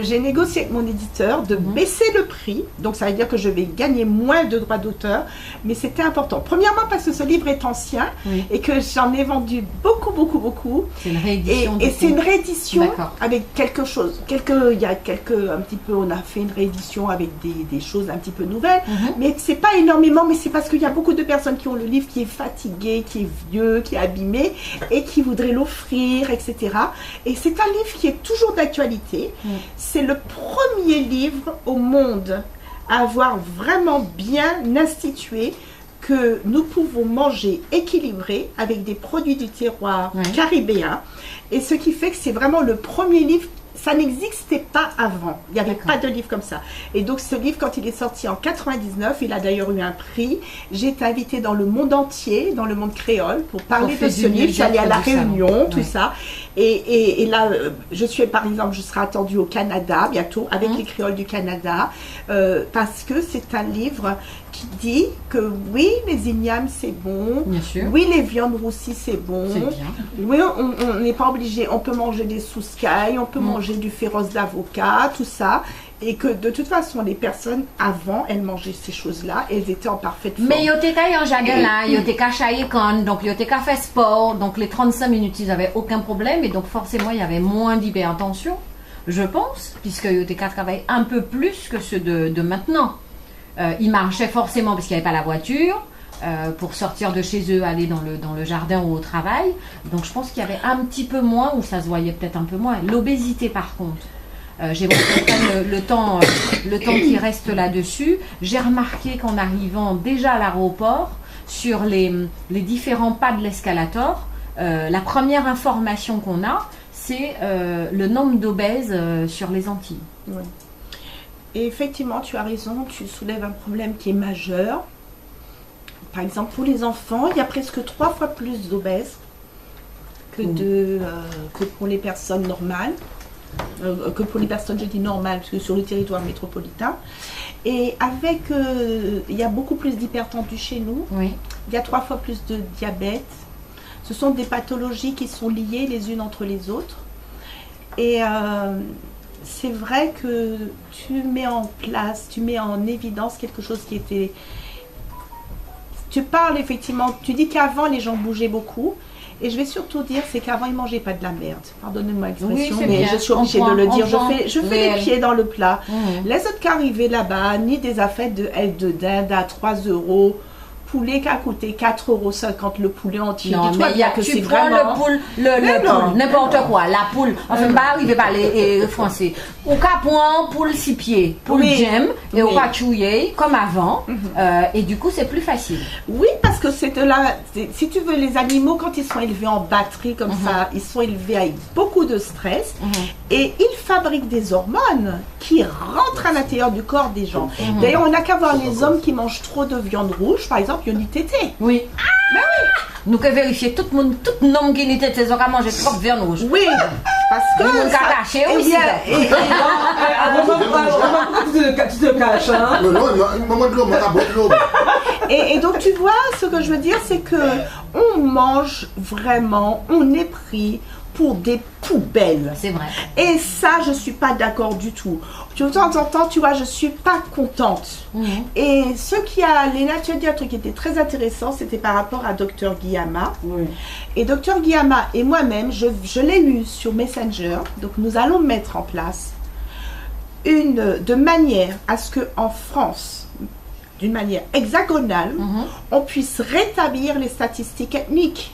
J'ai négocié avec mon éditeur de baisser le prix, donc ça veut dire que je vais gagner moins de droits d'auteur, mais c'était important. Premièrement parce que ce livre est ancien et que j'en ai vendu beaucoup. C'est une réédition. Et c'est une réédition avec quelque chose. Un petit peu, on a fait une réédition avec des choses un petit peu nouvelles, mais c'est pas énormément, mais c'est parce qu'il y a beaucoup de personnes qui ont le livre qui est fatigué, qui est vieux, qui est abîmé et qui voudraient l'offrir, etc. Et c'est un livre qui est toujours d'actualité. C'est le premier livre au monde à avoir vraiment bien institué que nous pouvons manger équilibré avec des produits du terroir caribéen, et ce qui fait que c'est vraiment le premier livre. Ça n'existait pas avant, il n'y avait pas de livre comme ça. Et donc ce livre, quand il est sorti en 99, il a d'ailleurs eu un prix. J'ai été invitée dans le monde entier, dans le monde créole, pour parler de ce livre. J'allais à la Réunion, tout ça. Et là, je serai attendue au Canada bientôt, avec les créoles du Canada, parce que c'est un livre qui dit que oui, les ignames c'est bon, oui, les viandes roussies c'est bon, oui, on n'est pas obligé, on peut manger des souscailles, on peut manger du féroce d'avocat, tout ça, et que de toute façon les personnes avant elles mangeaient ces choses-là et elles étaient en parfaite forme. Mais ils étaient en jardin là, ils étaient cachés donc ils étaient fait sport, donc les 35 minutes ils n'avaient aucun problème, et donc forcément il y avait moins d'hypertension, je pense, puisque ils étaient travaillaient un peu plus que ceux de maintenant. Ils marchaient forcément parce qu'il n'y avait pas la voiture pour sortir de chez eux, aller dans le jardin ou au travail. Donc je pense qu'il y avait un petit peu moins, ou ça se voyait peut-être un peu moins. L'obésité par contre, j'aimerais qu'on prenne le temps qui reste là-dessus. J'ai remarqué qu'en arrivant déjà à l'aéroport, sur les différents pas de l'escalator, la première information qu'on a, c'est le nombre d'obèses sur les Antilles. Oui. Et effectivement, tu as raison, tu soulèves un problème qui est majeur. Par exemple, pour les enfants, il y a presque 3 fois plus d'obèses que pour les personnes normales. que pour les personnes, je dis normales, parce que sur le territoire métropolitain. Et avec, il y a beaucoup plus d'hypertendus chez nous. Oui. Il y a 3 fois plus de diabète. Ce sont des pathologies qui sont liées les unes entre les autres. Et c'est vrai que tu mets en place, tu mets en évidence quelque chose qui était... Tu parles effectivement, tu dis qu'avant les gens bougeaient beaucoup. Et je vais surtout dire, c'est qu'avant, ils ne mangeaient pas de la merde. Pardonnez-moi l'expression, oui, mais bien. je suis obligée de le dire. Je fais les pieds dans le plat. Mmh. Les autres qui arrivaient là-bas, ni des affaires de aile de dinde à 3 €, poulet qui a coûté 4,50 € le poulet entier. Non, mais il y a que tu prends vraiment... le poule, n'importe quoi, la poule. Enfin, pas arriver par les français. Au cas point, poule 6 pieds, poule j'aime, et au cas chouillé, comme avant. Et du coup, c'est plus facile. Oui, parce que c'est de la... Si tu veux, les animaux, quand ils sont élevés en batterie comme ça, ils sont élevés avec beaucoup de stress. Et ils fabriquent des hormones qui rentrent à l'intérieur du corps des gens. D'ailleurs, on n'a qu'à voir les hommes qui mangent trop de viande rouge, par exemple, ils ont une tété. Oui. Ben oui. Nous que vérifier tout le monde, tout le monde qui n'était pas à manger trop de viande rouge. Oui, parce que... Tout le monde a caché aussi. Tu te caches, hein? Et donc tu vois, ce que je veux dire, c'est que on mange vraiment, on est pris pour des poubelles. C'est vrai. Et ça, je suis pas d'accord du tout. De temps en temps, tu vois, je suis pas contente. Et ce qui a, Léna, tu as dit un truc qui était très intéressant, c'était par rapport à Dr Guillama. Oui. Et Dr Guillama et moi-même, je l'ai lu sur Messenger. Donc nous allons mettre en place de manière à ce que en France, d'une manière hexagonale, on puisse rétablir les statistiques ethniques.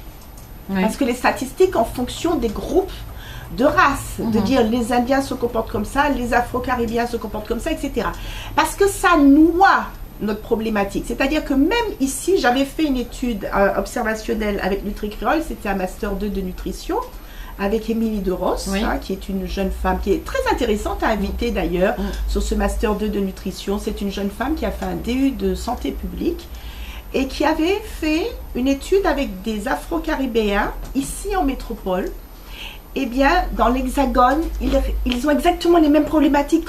Parce que les statistiques en fonction des groupes de races, de dire les Indiens se comportent comme ça, les Afro-Caribéens se comportent comme ça, etc. Parce que ça noie notre problématique. C'est-à-dire que même ici, j'avais fait une étude observationnelle avec NutriCréole, c'était un Master 2 de nutrition, avec Émilie de Ross, qui est une jeune femme qui est très intéressante à inviter d'ailleurs sur ce Master 2 de nutrition. C'est une jeune femme qui a fait un DU de santé publique et qui avait fait une étude avec des Afro-Caribéens ici en métropole. Eh bien, dans l'Hexagone, ils ont exactement les mêmes problématiques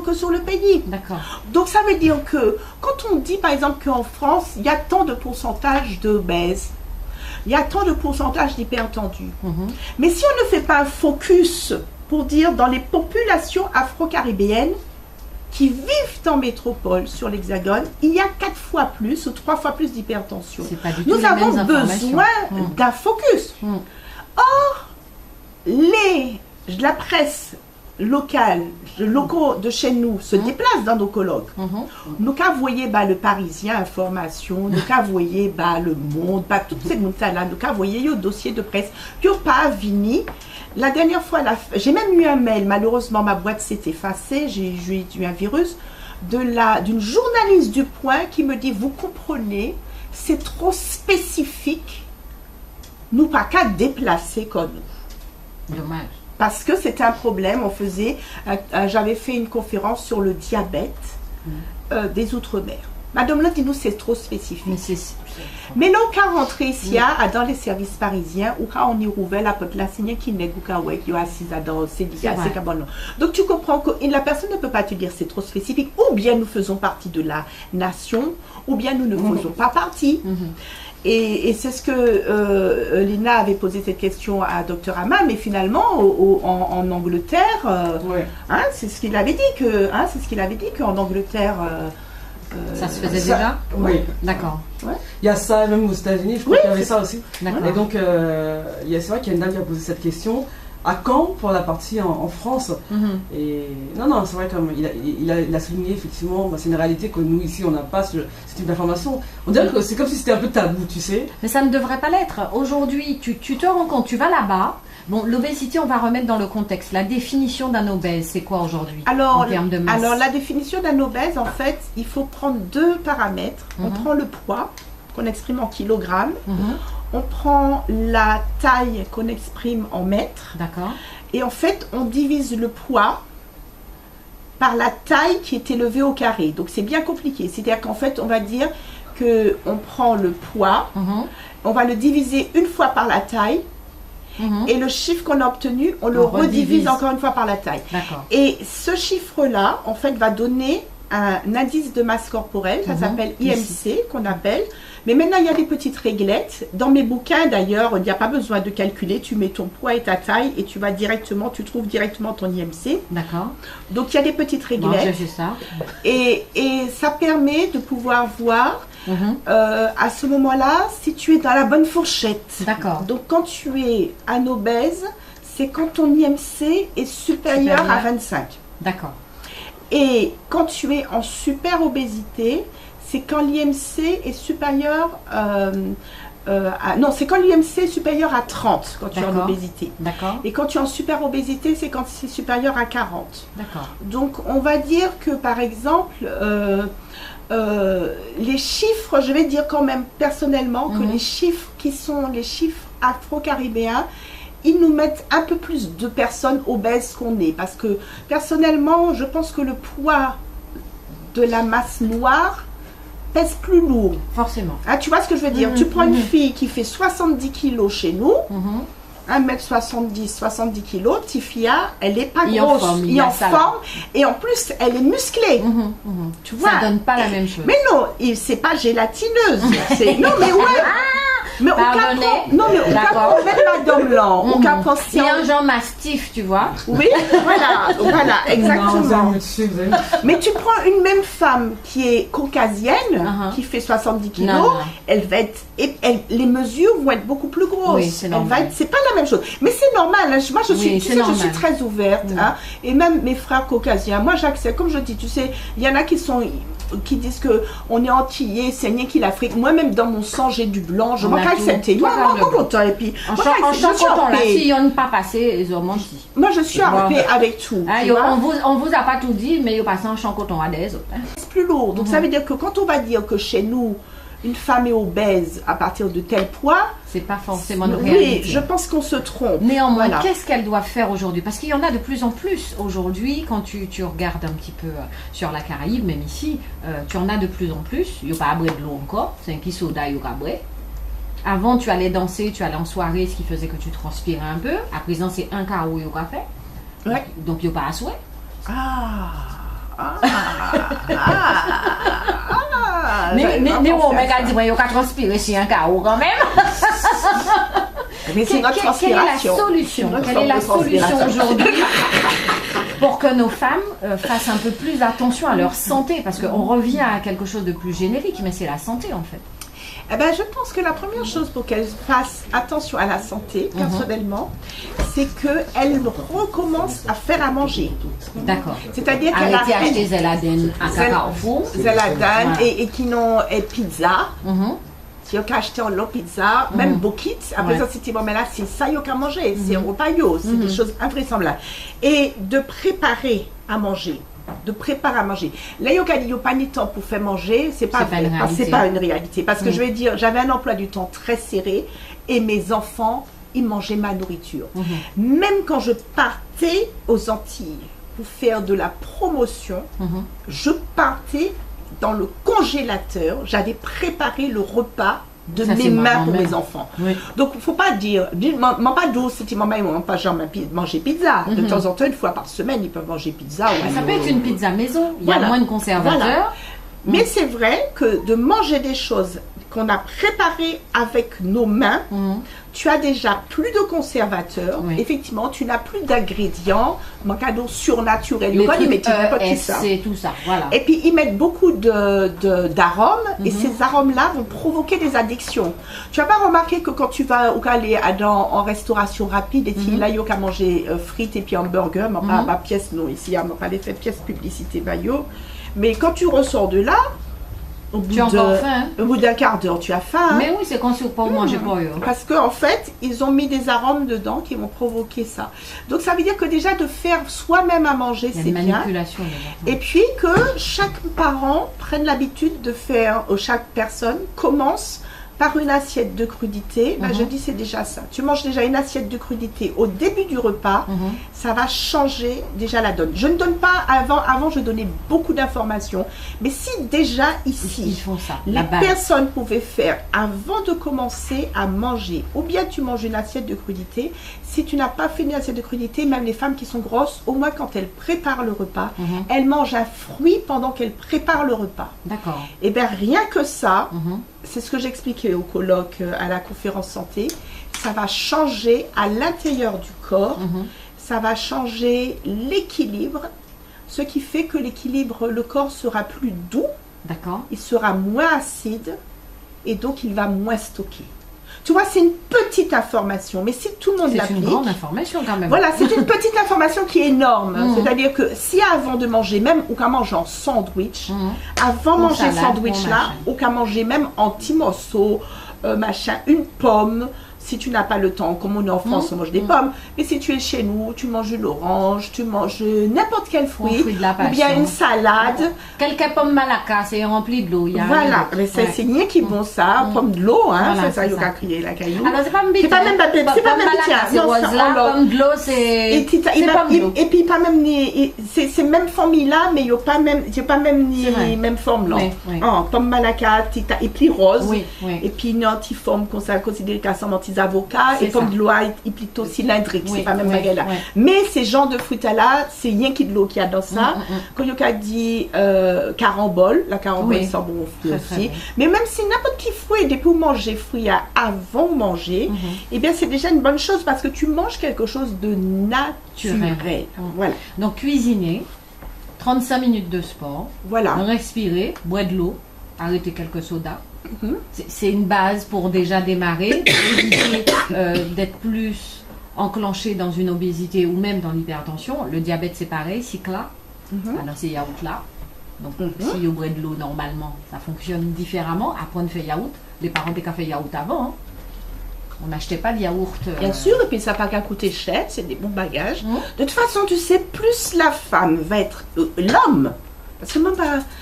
que sur le pays. D'accord. Donc, ça veut dire que quand on dit, par exemple, qu'en France, il y a tant de pourcentage d'obèses, il y a tant de pourcentage d'hypertendus. Mais si on ne fait pas un focus pour dire dans les populations afro-caribéennes qui vivent en métropole sur l'Hexagone, il y a 4 fois plus ou 3 fois plus d'hypertension. Nous avons besoin d'un focus. Or, la presse locale, locaux de chez nous se déplacent dans nos colloques. Nous qu'à voyer le Parisien Information, nous qu'à voyer le Monde, toutes ces montages-là, nous qu'à voyer le dossier de presse, qui n'ont pas vini. La dernière fois, j'ai même eu un mail, malheureusement ma boîte s'est effacée, j'ai eu un virus, d'une journaliste du Point qui me dit, vous comprenez, c'est trop spécifique, nous pas qu'à déplacer comme nous. Dommage. Parce que c'était un problème, j'avais fait une conférence sur le diabète des Outre-mer. Madame Lotte dit nous c'est trop spécifique. Mais là, on peut rentrer ici dans les services parisiens ou quand on y rouvre la population qui n'est pas assise dans ces Donc tu comprends que la personne ne peut pas te dire c'est trop spécifique, ou bien nous faisons partie de la nation, ou bien nous ne faisons pas partie. Et c'est ce que Lina avait posé cette question à Dr Ama, mais finalement en Angleterre, c'est ce qu'il avait dit qu'en Angleterre. Ça se faisait déjà? Oui. D'accord. Il y a ça même aux États-Unis, je crois qu'il y avait ça aussi. D'accord. Et donc, c'est vrai qu'il y a une dame qui a posé cette question. À quand pour la partie en France? Et non, c'est vrai comme il a souligné effectivement, c'est une réalité que nous ici on n'a pas ce type d'information. On dirait que c'est comme si c'était un peu tabou, tu sais. Mais ça ne devrait pas l'être. Aujourd'hui, tu te rends compte, tu vas là-bas. Bon, l'obésité, on va remettre dans le contexte. La définition d'un obèse, c'est quoi aujourd'hui en termes de masse? Alors, la définition d'un obèse, en fait, il faut prendre 2 paramètres. On prend le poids, qu'on exprime en kilogrammes. On prend la taille qu'on exprime en mètres. D'accord. Et en fait, on divise le poids par la taille qui est élevée au carré. Donc, c'est bien compliqué. C'est-à-dire qu'en fait, on va dire qu'on prend le poids, on va le diviser une fois par la taille, et le chiffre qu'on a obtenu, on le redivise encore une fois par la taille. Et ce chiffre-là, en fait, va donner un indice de masse corporelle, ça s'appelle IMC, qu'on appelle. Mais maintenant, il y a des petites réglettes. Dans mes bouquins, d'ailleurs, il n'y a pas besoin de calculer. Tu mets ton poids et ta taille et tu trouves directement ton IMC. D'accord. Donc, il y a des petites réglettes. Bon, j'ai ça. Et ça permet de pouvoir voir à ce moment-là si tu es dans la bonne fourchette. D'accord. Donc, quand tu es un obèse, c'est quand ton IMC est supérieur à 25. D'accord. Et quand tu es en super obésité, c'est quand l'IMC est supérieur c'est quand l'IMC est supérieur à 30 quand tu es en obésité. D'accord. Et quand tu es en super obésité, c'est quand c'est supérieur à 40. D'accord. Donc on va dire que par exemple, les chiffres, je vais dire quand même personnellement que les chiffres qui sont les chiffres afro-caribéens, ils nous mettent un peu plus de personnes obèses qu'on est. Parce que personnellement, je pense que le poids de la masse noire pèse plus lourd. Forcément. Ah, tu vois ce que je veux dire? Tu prends une fille qui fait 70 kilos chez nous, 1m70, 70 kilos, Tifia, elle est pas grosse, elle est en forme, et en plus, elle est musclée. Tu vois? Ça donne pas la même chose. Mais non, c'est pas gélatineuse. Non, mais ouais. Mais au cas où Madame Blanc, au cas il y a un genre mastif, tu vois. Oui, voilà, exactement. Mais tu prends une même femme qui est caucasienne, qui fait 70 kilos, elle va être, les mesures vont être beaucoup plus grosses. Oui, c'est normal. C'est pas la même chose. Mais c'est normal. Hein. Moi, je suis très ouverte. Hein. Et même mes frères caucasiens, moi, j'accepte. Comme je dis, tu sais, il y en a qui disent que on est antillais, c'est rien qu'il l'Afrique. Moi-même dans mon sang j'ai du blanc, je m'en accepter. Moi content et puis en chancoton là, si on ne pas passé, ils ont menti. Moi je suis en paix avec tout. On vous a pas tout dit, mais ils passent en chancoton à des autres. C'est plus lourd. Donc ça veut dire que quand on va dire que chez nous une femme est obèse à partir de tel poids, c'est pas forcément une réalité. Oui, je pense qu'on se trompe. Néanmoins, qu'est-ce qu'elle doit faire aujourd'hui? Parce qu'il y en a de plus en plus aujourd'hui, quand tu regardes un petit peu sur la Caraïbe, même ici, tu en as de plus en plus. Il n'y a pas à boire de l'eau encore, c'est un qui soda, il y a boire. Avant, tu allais danser, tu allais en soirée, ce qui faisait que tu transpirais un peu. À présent, c'est un carreau, il y a fait. Ouais. Donc, il n'y a pas à souhait. Mais on m'a dit, il y a qu'à transpirer si un carreau quand même. Mais c'est notre transpiration. Quelle est la solution aujourd'hui pour que nos femmes fassent un peu plus attention à leur santé? Parce qu'on revient à quelque chose de plus générique, mais c'est la santé en fait. Eh ben, je pense que la première chose pour qu'elles fassent attention à la santé, personnellement, c'est qu'elles recommencent à faire à manger. D'accord. C'est-à-dire qu'elles arrêtent d'acheter Zeladen à Carrefour. Zeladen et qui n'ont pizza. Si on a acheté en lot pizza, même Bokit, après ça, c'était bon, mais là, c'est ça qu'il y a qu'à manger. C'est un repas yo, c'est des choses invraisemblables. Et de préparer à manger. Là, il n'y a pas de temps pour faire manger, c'est pas une réalité. Parce que je vais dire, j'avais un emploi du temps très serré et mes enfants, ils mangeaient ma nourriture. Même quand je partais aux Antilles pour faire de la promotion, je partais dans le congélateur, j'avais préparé le repas de mes mains pour mes enfants. Donc, il ne faut pas dire, pas d'où, si maman, ils ne pas jamais manger pizza. De temps en temps, une fois par semaine, ils peuvent manger pizza. Ça peut être une pizza maison, il y a moins de conservateurs. Mais c'est vrai que de manger des choses qu'on a préparées avec nos mains, tu as déjà plus de conservateurs. Effectivement, tu n'as plus d'ingrédients, mon cadeau surnaturel. C'est tout ça, voilà. Et puis, ils mettent beaucoup d'arômes et ces arômes-là vont provoquer des addictions. Tu n'as pas remarqué que quand tu vas aller en restauration rapide et tu là, il y a manger frites et puis hamburger, ma pièce, non, ici, il n'y a pas l'effet pièce publicité, mais quand tu ressors de là, au bout d'un quart d'heure, tu as faim. Mais oui, c'est qu'on ne pas manger pour eux. Parce qu'en fait, ils ont mis des arômes dedans qui vont provoquer ça. Donc, ça veut dire que déjà, de faire soi-même à manger, c'est bien. Et puis, que chaque parent prenne l'habitude de faire, chaque personne commence par une assiette de crudité, je dis c'est déjà ça. Tu manges déjà une assiette de crudité au début du repas, ça va changer déjà la donne. Je ne donne pas avant je donnais beaucoup d'informations, mais si déjà ici, ils font ça, les personnes pouvaient faire avant de commencer à manger, ou bien tu manges une assiette de crudité, si tu n'as pas fait une assiette de crudité, même les femmes qui sont grosses, au moins quand elles préparent le repas, elles mangent un fruit pendant qu'elles préparent le repas. D'accord. Et bien rien que ça, c'est ce que j'expliquais au colloque à la conférence santé, ça va changer à l'intérieur du corps, ça va changer l'équilibre, ce qui fait que le corps sera plus doux, il sera moins acide et donc il va moins stocker. Tu vois, c'est une petite information, mais si tout le monde l'applique... C'est une grande information quand même. Voilà, c'est une petite information qui est énorme. C'est-à-dire que si avant de manger, même ou qu'à manger en sandwich, avant de manger sandwich-là, ou qu'à manger même en petits morceaux, une pomme, si tu n'as pas le temps, comme on est en France, on mange des pommes, mais si tu es chez nous, tu manges une orange, tu manges n'importe quel fruit, ou bien une salade. Quelques pommes malacca, c'est rempli de l'eau. Voilà, mais c'est rien qui bon ça, pomme de l'eau, hein, voilà, c'est ça, il y a crié la caillou. Alors c'est pas même c'est pas même c'est rose là, pomme de l'eau, c'est et puis pas même c'est même famille là, mais il y a pas même ni même forme là. Pomme malacca, et puis rose, et puis une antiforme qu'on s'est considéré qu'à avocats et pomme de l'eau est plutôt cylindrique, c'est pas même baguette là. Mais ces genres de fruits là, c'est rien qui de l'eau qu'il y a dans ça. Quand il y a dit carambole, la carambole sent bon aussi. Mais même si n'importe qui fruit, depuis vous mangez fruits avant de manger, et bien c'est déjà une bonne chose parce que tu manges quelque chose de naturel. Voilà. Donc cuisiner, 35 minutes de sport, respirer, boire de l'eau, arrêter quelques sodas. C'est une base pour déjà démarrer, éviter d'être plus enclenché dans une obésité ou même dans l'hypertension. Le diabète c'est pareil, cycla, alors c'est yaourt là. Donc si vous boit de l'eau normalement, ça fonctionne différemment. Après on fait yaourt, les parents n'ont qu'à faire yaourt avant. On n'achetait pas de yaourt. Bien sûr, et puis ça n'a pas qu'à coûter cher, c'est des bons bagages. De toute façon, tu sais, plus la femme va être l'homme. Parce que même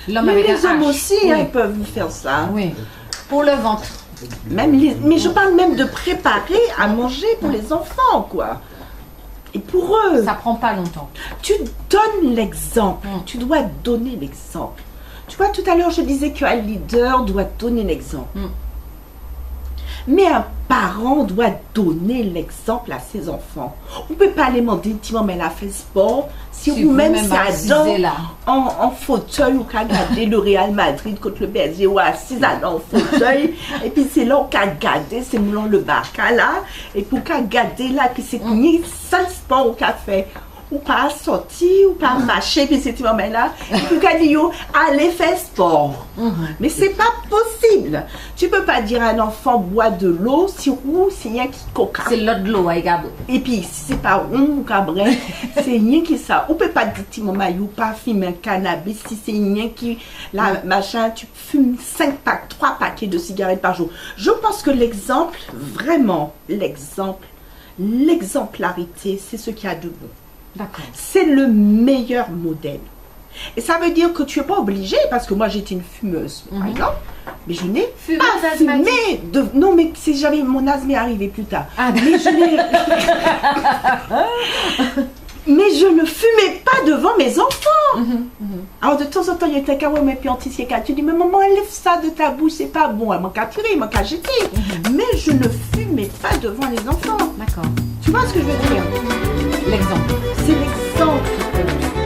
les hommes aussi ils peuvent faire ça. Oui, pour le ventre. Mais je parle même de préparer à manger pour les enfants, quoi. Et pour eux. Ça prend pas longtemps. Tu donnes l'exemple. Tu dois donner l'exemple. Tu vois, tout à l'heure, je disais qu'un leader doit donner l'exemple. Mais un parent doit donner l'exemple à ses enfants. On ne peut pas les demander, mais elle a fait sport. Si vous-même c'est en fauteuil ou qu'à regarder le Real Madrid contre le PSG ou assis en fauteuil, et puis c'est là qu'à regarder, c'est le Barca là, et pour qu'à regarder là, puis c'est ni seul sport ou qu'à fait. Ou pas sortir, ou pas marcher, puis c'est tout le là. Et puis qu'à dire, allez faire sport. Mais c'est pas possible. Tu peux pas dire à un enfant bois de l'eau si rien qui coca. C'est l'eau de l'eau, regarde. Et puis si c'est pas rond ou cabrin, c'est rien qui ça. On peut pas dire petit moment, ou pas fumer un cannabis si c'est rien qui là machin, tu fumes 3 paquets de cigarettes par jour. Je pense que l'exemple, vraiment l'exemplarité, c'est ce qu'il y a de bon. C'est le meilleur modèle. Et ça veut dire que tu n'es pas obligé, parce que moi j'étais une fumeuse, par exemple, mais je n'ai pas fumé. Non, mais si j'avais mon asthme est arrivé plus tard. Mais je ne fumais pas devant mes enfants. Alors de temps en temps, il y a un carreau, mais puis anti-ciécat. Tu dis, mais maman, enlève ça de ta bouche, c'est pas bon. Elle m'a qu'à tirer, elle m'a qu'à jeter. Mais je ne fumais pas devant les enfants. D'accord. Tu vois ce que je veux dire? L'exemple. C'est l'exemple qui compte.